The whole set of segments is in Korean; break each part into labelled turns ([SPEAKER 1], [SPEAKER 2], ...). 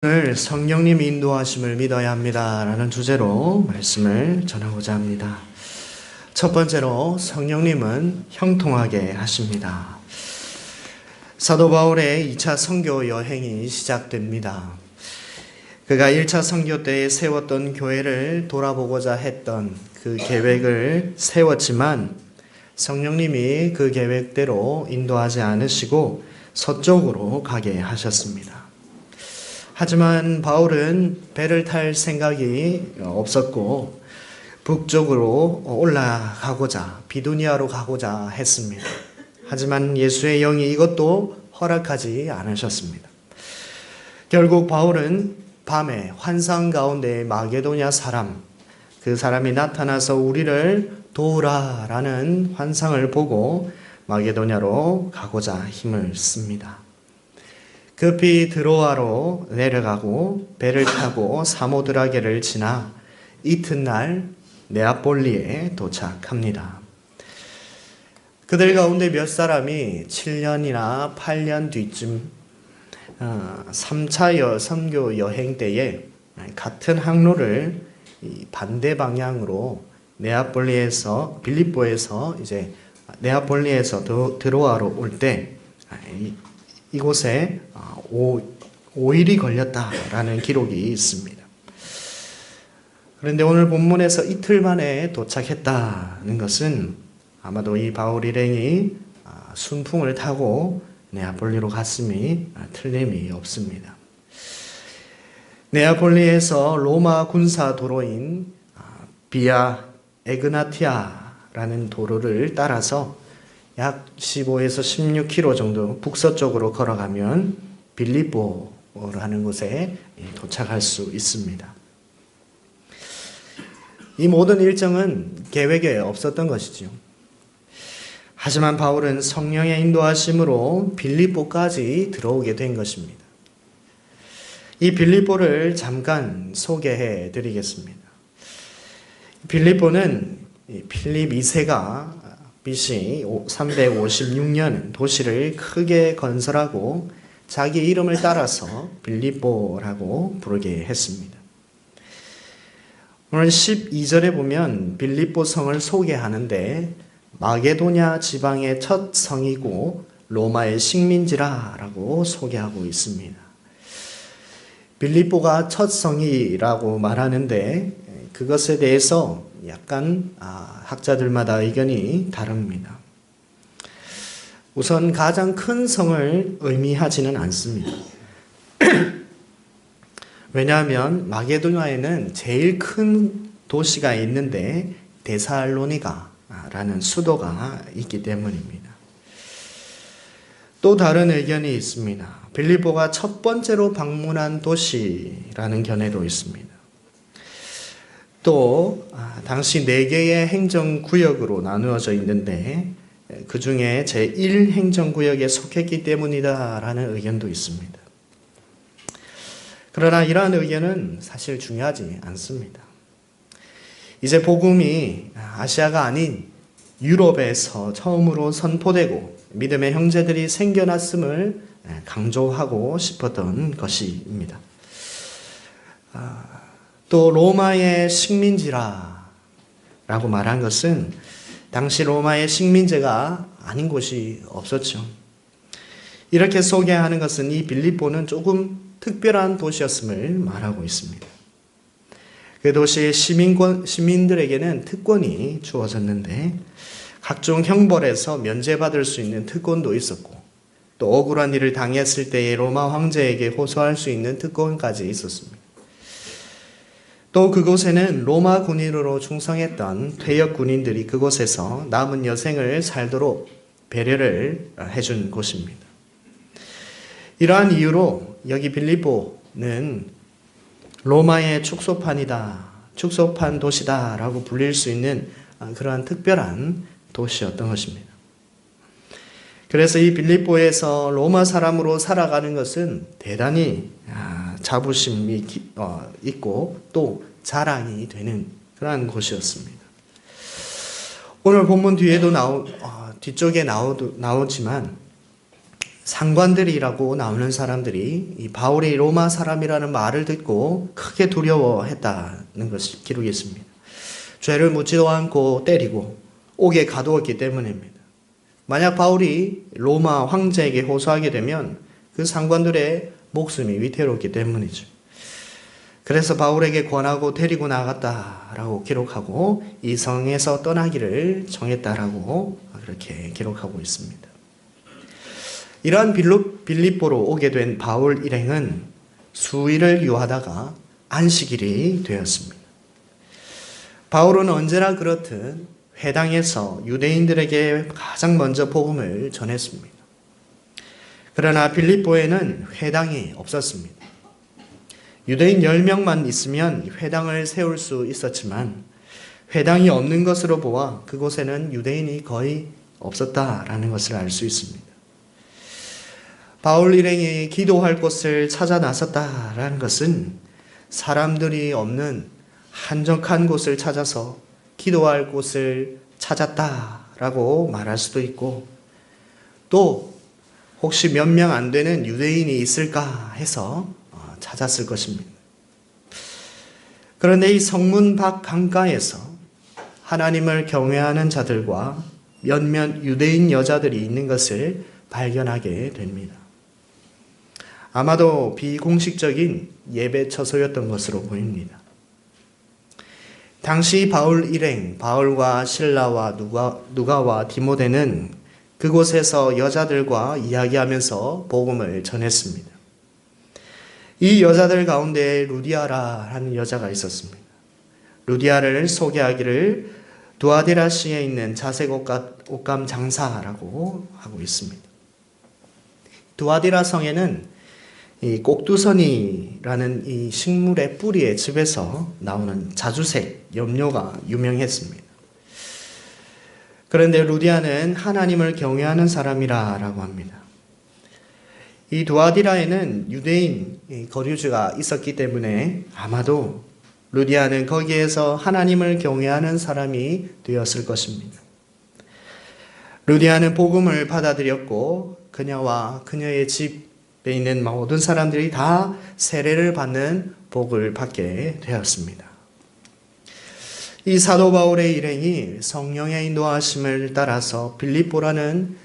[SPEAKER 1] 오늘 성령님 인도하심을 믿어야 합니다 라는 주제로 말씀을 전하고자 합니다. 첫 번째로 성령님은 형통하게 하십니다. 사도 바울의 2차 선교 여행이 시작됩니다. 그가 1차 선교 때에 세웠던 교회를 돌아보고자 했던 그 계획을 세웠지만 성령님이 그 계획대로 인도하지 않으시고 서쪽으로 가게 하셨습니다. 하지만 바울은 배를 탈 생각이 없었고 북쪽으로 올라가고자 비두니아로 가고자 했습니다. 하지만 예수의 영이 이것도 허락하지 않으셨습니다. 결국 바울은 밤에 환상 가운데 마게도냐 사람, 그 사람이 나타나서 우리를 도우라라는 환상을 보고 마게도냐로 가고자 힘을 씁니다. 급히 드로아로 내려가고 배를 타고 사모드라게를 지나 이튿날 네아폴리에 도착합니다. 그들 가운데 몇 사람이 7년이나 8년 뒤쯤 3차 선교 여행 때에 같은 항로를 반대 방향으로 네아폴리에서 빌립보에서 이제 네아폴리에서 드로아로 올 때 이곳에 5일이 걸렸다라는 기록이 있습니다. 그런데 오늘 본문에서 이틀 만에 도착했다는 것은 아마도 이 바울 일행이 순풍을 타고 네아폴리로 갔음이 틀림이 없습니다. 네아폴리에서 로마 군사 도로인 비아 에그나티아라는 도로를 따라서 약 15에서 16km 정도 북서쪽으로 걸어가면 빌립보라는 곳에 도착할 수 있습니다. 이 모든 일정은 계획에 없었던 것이죠. 하지만 바울은 성령의 인도하심으로 빌립보까지 들어오게 된 것입니다. 이 빌립보를 잠깐 소개해 드리겠습니다. 빌립보는 필립 2세가 BC 356년 도시를 크게 건설하고 자기 이름을 따라서 빌립보라고 부르게 했습니다. 오늘 12절에 보면 빌립보 성을 소개하는데 마게도냐 지방의 첫 성이고 로마의 식민지라라고 소개하고 있습니다. 빌립보가 첫 성이라고 말하는데 그것에 대해서 약간 학자들마다 의견이 다릅니다. 우선 가장 큰 성을 의미하지는 않습니다. 왜냐하면 마게도냐에는 제일 큰 도시가 있는데 데살로니가라는 수도가 있기 때문입니다. 또 다른 의견이 있습니다. 빌립보가 첫 번째로 방문한 도시라는 견해도 있습니다. 또 당시 4개의 행정구역으로 나누어져 있는데 그 중에 제1행정구역에 속했기 때문이다라는 의견도 있습니다. 그러나 이러한 의견은 사실 중요하지 않습니다. 이제 복음이 아시아가 아닌 유럽에서 처음으로 선포되고 믿음의 형제들이 생겨났음을 강조하고 싶었던 것입니다. 또 로마의 식민지라고 말한 것은 당시 로마의 식민지가 아닌 곳이 없었죠. 이렇게 소개하는 것은 이 빌립보는 조금 특별한 도시였음을 말하고 있습니다. 그 도시의 시민들에게는 특권이 주어졌는데 각종 형벌에서 면제받을 수 있는 특권도 있었고 또 억울한 일을 당했을 때에 로마 황제에게 호소할 수 있는 특권까지 있었습니다. 또 그곳에는 로마 군인으로 충성했던 퇴역 군인들이 그곳에서 남은 여생을 살도록 배려를 해준 곳입니다. 이러한 이유로 여기 빌립보는 로마의 축소판이다, 축소판 도시다라고 불릴 수 있는 그러한 특별한 도시였던 것입니다. 그래서 이 빌립보에서 로마 사람으로 살아가는 것은 대단히 자부심이 있고 또 자랑이 되는 그러한 곳이었습니다. 오늘 본문 뒤에도 뒤쪽에 나오지만 상관들이라고 나오는 사람들이 이 바울이 로마 사람이라는 말을 듣고 크게 두려워했다는 것이 기록이 있습니다. 죄를 묻지도 않고 때리고 옥에 가두었기 때문입니다. 만약 바울이 로마 황제에게 호소하게 되면 그 상관들의 목숨이 위태롭기 때문이죠. 그래서 바울에게 권하고 데리고 나갔다라고 기록하고 이 성에서 떠나기를 정했다라고 그렇게 기록하고 있습니다. 이러한 빌립보로 오게 된 바울 일행은 수일을 유하다가 안식일이 되었습니다. 바울은 언제나 그렇듯 회당에서 유대인들에게 가장 먼저 복음을 전했습니다. 그러나 빌립보에는 회당이 없었습니다. 유대인 10명만 있으면 회당을 세울 수 있었지만 회당이 없는 것으로 보아 그곳에는 유대인이 거의 없었다라는 것을 알 수 있습니다. 바울 일행이 기도할 곳을 찾아 나섰다라는 것은 사람들이 없는 한적한 곳을 찾아서 기도할 곳을 찾았다라고 말할 수도 있고, 또 혹시 몇 명 안 되는 유대인이 있을까 해서 찾았을 것입니다. 그런데 이 성문 밖 강가에서 하나님을 경외하는 자들과 몇몇 유대인 여자들이 있는 것을 발견하게 됩니다. 아마도 비공식적인 예배 처소였던 것으로 보입니다. 당시 바울 일행, 바울과 실라와 누가와 디모데는 그곳에서 여자들과 이야기하면서 복음을 전했습니다. 이 여자들 가운데 루디아라는 여자가 있었습니다. 루디아를 소개하기를 두아디라시에 있는 자색 옷감 장사라고 하고 있습니다. 두아디라 성에는 이 꼭두선이라는 이 식물의 뿌리의 즙에서 나오는 자주색 염료가 유명했습니다. 그런데 루디아는 하나님을 경외하는 사람이라고 합니다. 이 두아디라에는 유대인 거류지가 있었기 때문에 아마도 루디아는 거기에서 하나님을 경외하는 사람이 되었을 것입니다. 루디아는 복음을 받아들였고 그녀와 그녀의 집에 있는 모든 사람들이 다 세례를 받는 복을 받게 되었습니다. 이 사도 바울의 일행이 성령의 인도하심을 따라서 빌립보라는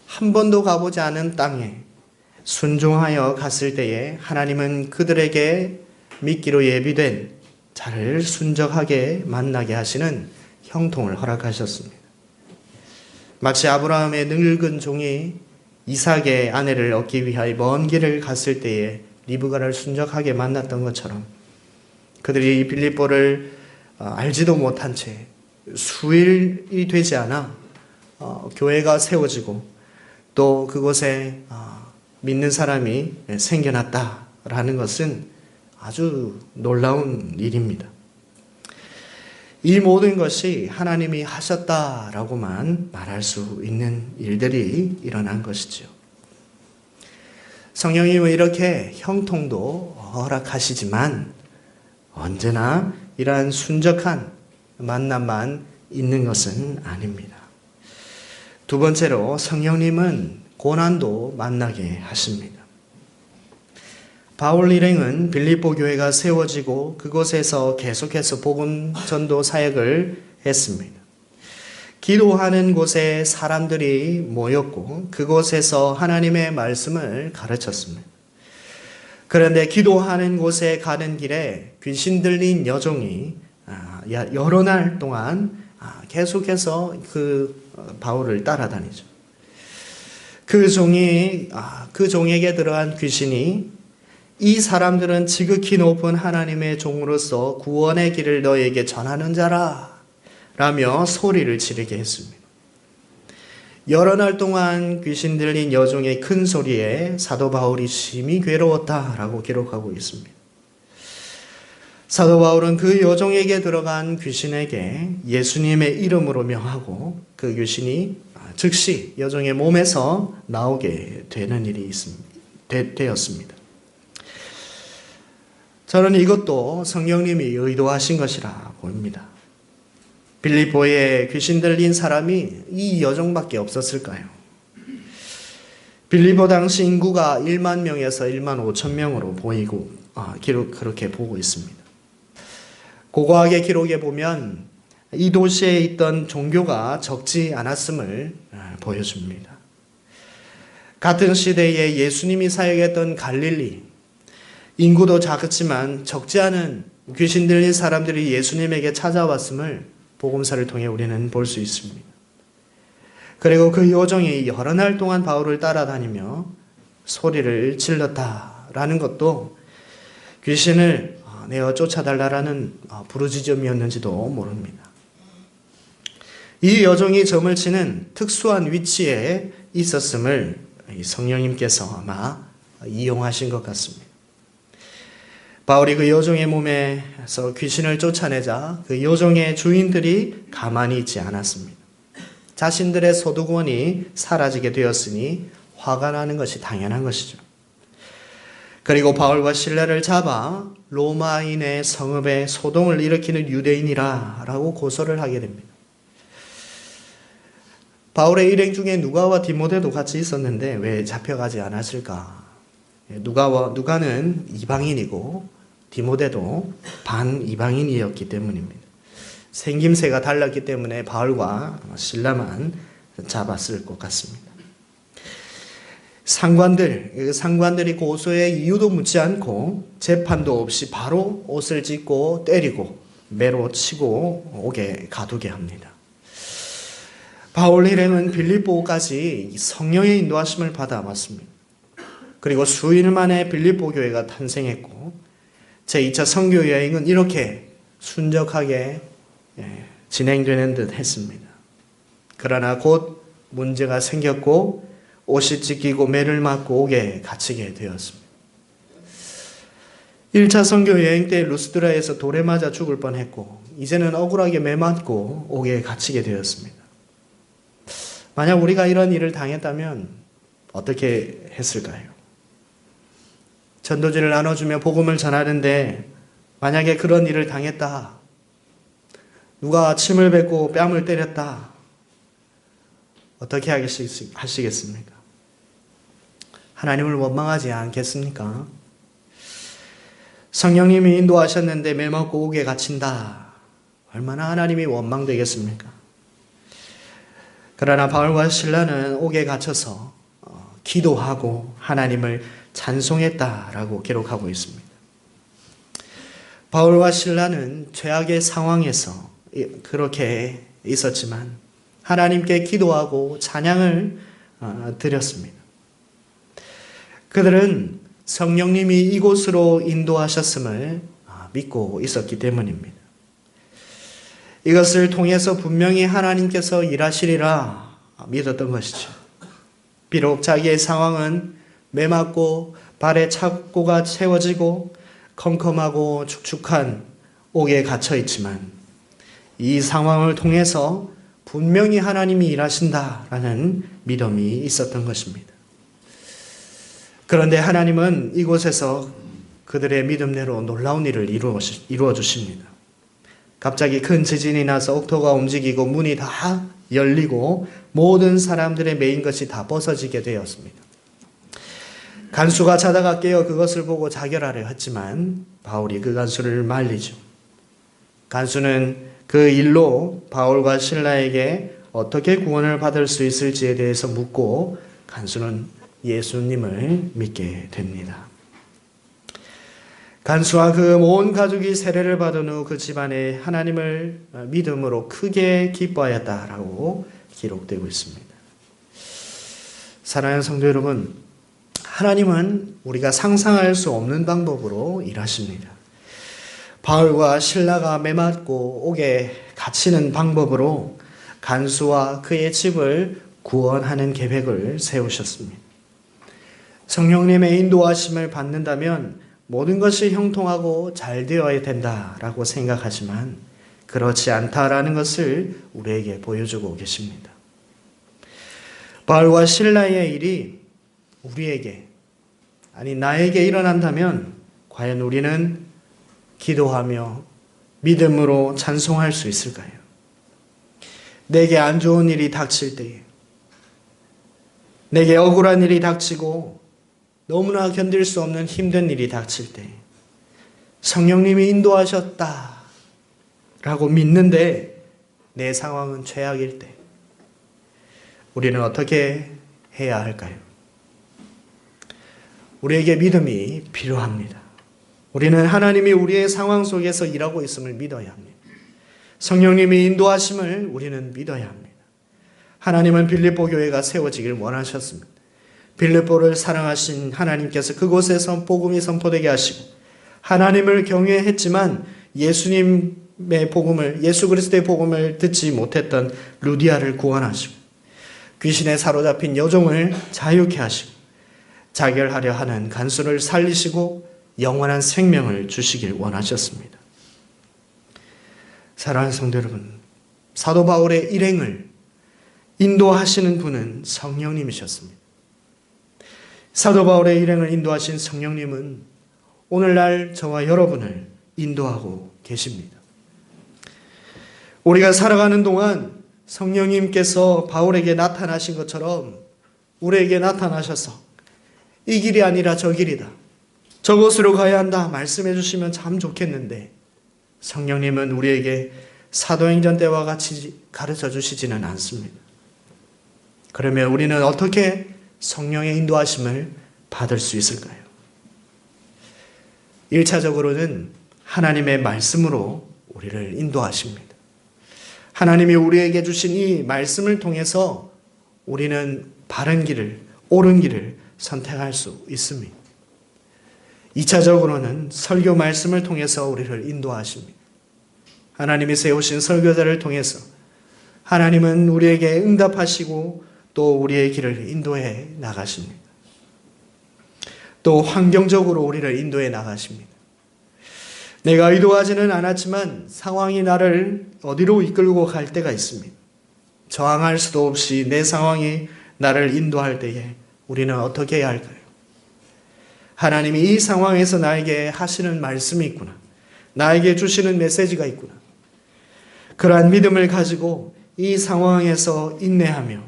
[SPEAKER 1] 한 번도 가보지 않은 땅에 순종하여 갔을 때에 하나님은 그들에게 믿기로 예비된 자를 순적하게 만나게 하시는 형통을 허락하셨습니다. 마치 아브라함의 늙은 종이 이삭의 아내를 얻기 위하여 먼 길을 갔을 때에 리브가를 순적하게 만났던 것처럼 그들이 이 빌립보를 알지도 못한 채 수일이 되지 않아 교회가 세워지고 또 그곳에 믿는 사람이 생겨났다라는 것은 아주 놀라운 일입니다. 이 모든 것이 하나님이 하셨다라고만 말할 수 있는 일들이 일어난 것이죠. 성령님은 이렇게 형통도 허락하시지만 언제나 이러한 순적한 만남만 있는 것은 아닙니다. 두 번째로 성령님은 고난도 만나게 하십니다. 바울 일행은 빌립보 교회가 세워지고 그곳에서 계속해서 복음 전도 사역을 했습니다. 기도하는 곳에 사람들이 모였고 그곳에서 하나님의 말씀을 가르쳤습니다. 그런데 기도하는 곳에 가는 길에 귀신 들린 여종이 여러 날 동안 계속해서 그 바울을 따라다니죠. 그 종에게 들어간 귀신이 이 사람들은 지극히 높은 하나님의 종으로서 구원의 길을 너에게 전하는 자라 라며 소리를 지르게 했습니다. 여러 날 동안 귀신 들린 여종의 큰 소리에 사도 바울이 심히 괴로웠다라고 기록하고 있습니다. 사도 바울은 그 여종에게 들어간 귀신에게 예수님의 이름으로 명하고 그 귀신이 즉시 여종의 몸에서 나오게 되는 일이 되었습니다. 저는 이것도 성령님이 의도하신 것이라 보입니다. 빌립보에 귀신 들린 사람이 이 여종밖에 없었을까요? 빌립보 당시 인구가 1만 명에서 1만 5천 명으로 그렇게 보고 있습니다. 고고학의 기록에 보면 이 도시에 있던 종교가 적지 않았음을 보여줍니다. 같은 시대에 예수님이 사역했던 갈릴리, 인구도 작았지만 적지 않은 귀신 들린 사람들이 예수님에게 찾아왔음을 복음서를 통해 우리는 볼 수 있습니다. 그리고 그 요정이 여러 날 동안 바울을 따라다니며 소리를 질렀다라는 것도 귀신을 내어 쫓아달라라는 부르짖음이었는지도 모릅니다. 이 여종이 점을 치는 특수한 위치에 있었음을 성령님께서 아마 이용하신 것 같습니다. 바울이 그 여종의 몸에서 귀신을 쫓아내자 그 여종의 주인들이 가만히 있지 않았습니다. 자신들의 소득원이 사라지게 되었으니 화가 나는 것이 당연한 것이죠. 그리고 바울과 실라를 잡아 로마인의 성읍에 소동을 일으키는 유대인이라고 고소를 하게 됩니다. 바울의 일행 중에 누가와 디모데도 같이 있었는데 왜 잡혀가지 않았을까? 누가는 이방인이고 디모데도 반이방인이었기 때문입니다. 생김새가 달랐기 때문에 바울과 실라만 잡았을 것 같습니다. 상관들이 고소의 이유도 묻지 않고 재판도 없이 바로 옷을 찢고 때리고 매로 치고 옥에 가두게 합니다. 바울 일행은 빌립보까지 성령의 인도하심을 받아 왔습니다. 그리고 수일 만에 빌립보 교회가 탄생했고 제2차 선교 여행은 이렇게 순적하게 진행되는 듯 했습니다. 그러나 곧 문제가 생겼고 옷이 찢기고 매를 맞고 옥에 갇히게 되었습니다. 1차 선교 여행 때 루스드라에서 돌에 맞아 죽을 뻔했고 이제는 억울하게 매 맞고 옥에 갇히게 되었습니다. 만약 우리가 이런 일을 당했다면 어떻게 했을까요? 전도지를 나눠주며 복음을 전하는데 만약에 그런 일을 당했다. 누가 침을 뱉고 뺨을 때렸다. 어떻게 하시겠습니까? 하나님을 원망하지 않겠습니까? 성령님이 인도하셨는데 매 맞고 옥에 갇힌다. 얼마나 하나님이 원망되겠습니까? 그러나 바울과 실라는 옥에 갇혀서 기도하고 하나님을 찬송했다라고 기록하고 있습니다. 바울과 실라는 죄악의 상황에서 그렇게 있었지만 하나님께 기도하고 찬양을 드렸습니다. 그들은 성령님이 이곳으로 인도하셨음을 믿고 있었기 때문입니다. 이것을 통해서 분명히 하나님께서 일하시리라 믿었던 것이죠. 비록 자기의 상황은 매맞고 발에 착고가 채워지고 컴컴하고 축축한 옥에 갇혀 있지만 이 상황을 통해서 분명히 하나님이 일하신다라는 믿음이 있었던 것입니다. 그런데 하나님은 이곳에서 그들의 믿음대로 놀라운 일을 이루어 주십니다. 갑자기 큰 지진이 나서 옥토가 움직이고 문이 다 열리고 모든 사람들의 매인 것이 다 벗어지게 되었습니다. 간수가 자다가 깨어 그것을 보고 자결하려 했지만 바울이 그 간수를 말리죠. 간수는 그 일로 바울과 실라에게 어떻게 구원을 받을 수 있을지에 대해서 묻고 간수는 예수님을 믿게 됩니다. 간수와 그 온 가족이 세례를 받은 후 그 집안에 하나님을 믿음으로 크게 기뻐하였다라고 기록되고 있습니다. 사랑하는 성도 여러분, 하나님은 우리가 상상할 수 없는 방법으로 일하십니다. 바울과 실라가 매맞고 옥에 갇히는 방법으로 간수와 그의 집을 구원하는 계획을 세우셨습니다. 성령님의 인도하심을 받는다면 모든 것이 형통하고 잘 되어야 된다라고 생각하지만 그렇지 않다라는 것을 우리에게 보여주고 계십니다. 바울과 실라의 일이 우리에게, 아니 나에게 일어난다면 과연 우리는 기도하며 믿음으로 찬송할 수 있을까요? 내게 안 좋은 일이 닥칠 때에, 내게 억울한 일이 닥치고 너무나 견딜 수 없는 힘든 일이 닥칠 때 성령님이 인도하셨다 라고 믿는데 내 상황은 최악일 때 우리는 어떻게 해야 할까요? 우리에게 믿음이 필요합니다. 우리는 하나님이 우리의 상황 속에서 일하고 있음을 믿어야 합니다. 성령님이 인도하심을 우리는 믿어야 합니다. 하나님은 빌립보 교회가 세워지길 원하셨습니다. 빌립보를 사랑하신 하나님께서 그곳에서 복음이 선포되게 하시고 하나님을 경외했지만 예수님의 복음을, 예수 그리스도의 복음을 듣지 못했던 루디아를 구원하시고 귀신에 사로잡힌 여종을 자유케 하시고 자결하려 하는 간수를 살리시고 영원한 생명을 주시길 원하셨습니다. 사랑하는 성도 여러분, 사도 바울의 일행을 인도하시는 분은 성령님이셨습니다. 사도 바울의 일행을 인도하신 성령님은 오늘날 저와 여러분을 인도하고 계십니다. 우리가 살아가는 동안 성령님께서 바울에게 나타나신 것처럼 우리에게 나타나셔서 이 길이 아니라 저 길이다, 저곳으로 가야 한다 말씀해 주시면 참 좋겠는데 성령님은 우리에게 사도행전 때와 같이 가르쳐 주시지는 않습니다. 그러면 우리는 어떻게 성령의 인도하심을 받을 수 있을까요? 1차적으로는 하나님의 말씀으로 우리를 인도하십니다. 하나님이 우리에게 주신 이 말씀을 통해서 우리는 바른 길을, 옳은 길을 선택할 수 있습니다. 2차적으로는 설교 말씀을 통해서 우리를 인도하십니다. 하나님이 세우신 설교자를 통해서 하나님은 우리에게 응답하시고 또 우리의 길을 인도해 나가십니다. 또 환경적으로 우리를 인도해 나가십니다. 내가 의도하지는 않았지만 상황이 나를 어디로 이끌고 갈 때가 있습니다. 저항할 수도 없이 내 상황이 나를 인도할 때에 우리는 어떻게 해야 할까요? 하나님이 이 상황에서 나에게 하시는 말씀이 있구나, 나에게 주시는 메시지가 있구나, 그러한 믿음을 가지고 이 상황에서 인내하며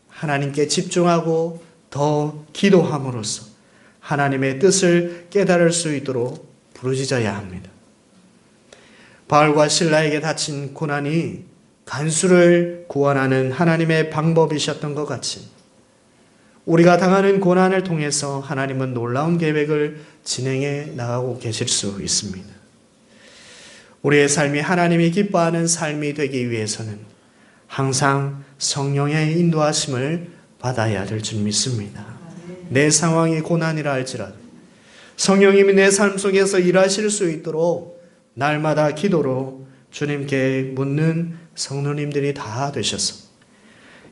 [SPEAKER 1] 하나님께 집중하고 더 기도함으로써 하나님의 뜻을 깨달을 수 있도록 부르짖어야 합니다. 바울과 실라에게 닥친 고난이 간수를 구원하는 하나님의 방법이셨던 것 같이 우리가 당하는 고난을 통해서 하나님은 놀라운 계획을 진행해 나가고 계실 수 있습니다. 우리의 삶이 하나님이 기뻐하는 삶이 되기 위해서는 항상 성령의 인도하심을 받아야 될 줄 믿습니다. 내 상황이 고난이라 할지라도 성령님이 내 삶 속에서 일하실 수 있도록 날마다 기도로 주님께 묻는 성도님들이 다 되셔서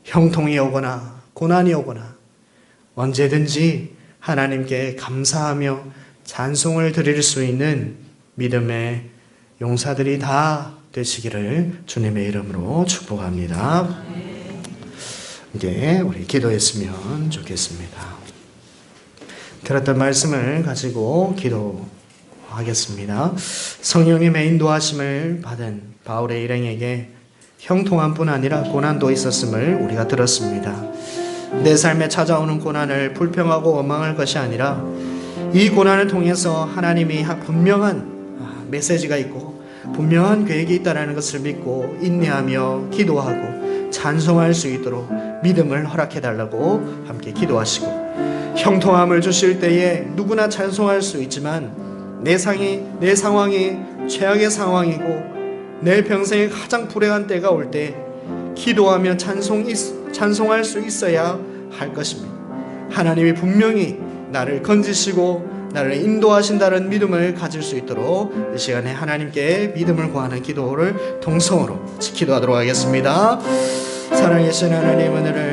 [SPEAKER 1] 형통이 오거나 고난이 오거나 언제든지 하나님께 감사하며 찬송을 드릴 수 있는 믿음의 용사들이 다 되시기를 주님의 이름으로 축복합니다. 이제 우리 기도했으면 좋겠습니다. 들었던 말씀을 가지고 기도하겠습니다. 성령님의 인도하심을 받은 바울의 일행에게 형통함뿐 아니라 고난도 있었음을 우리가 들었습니다. 내 삶에 찾아오는 고난을 불평하고 원망할 것이 아니라 이 고난을 통해서 하나님이 분명한 메시지가 있고 분명한 계획이 있다는 것을 믿고 인내하며 기도하고 찬송할 수 있도록 믿음을 허락해달라고 함께 기도하시고, 형통함을 주실 때에 누구나 찬송할 수 있지만 내 상황이 최악의 상황이고 내 평생에 가장 불행한 때가 올 때 기도하며 찬송할 수 있어야 할 것입니다. 하나님이 분명히 나를 건지시고 나를 인도하신다는 믿음을 가질 수 있도록 이 시간에 하나님께 믿음을 구하는 기도를 통성으로 기도하도록 하겠습니다. 사랑하신 하나님, 은혜를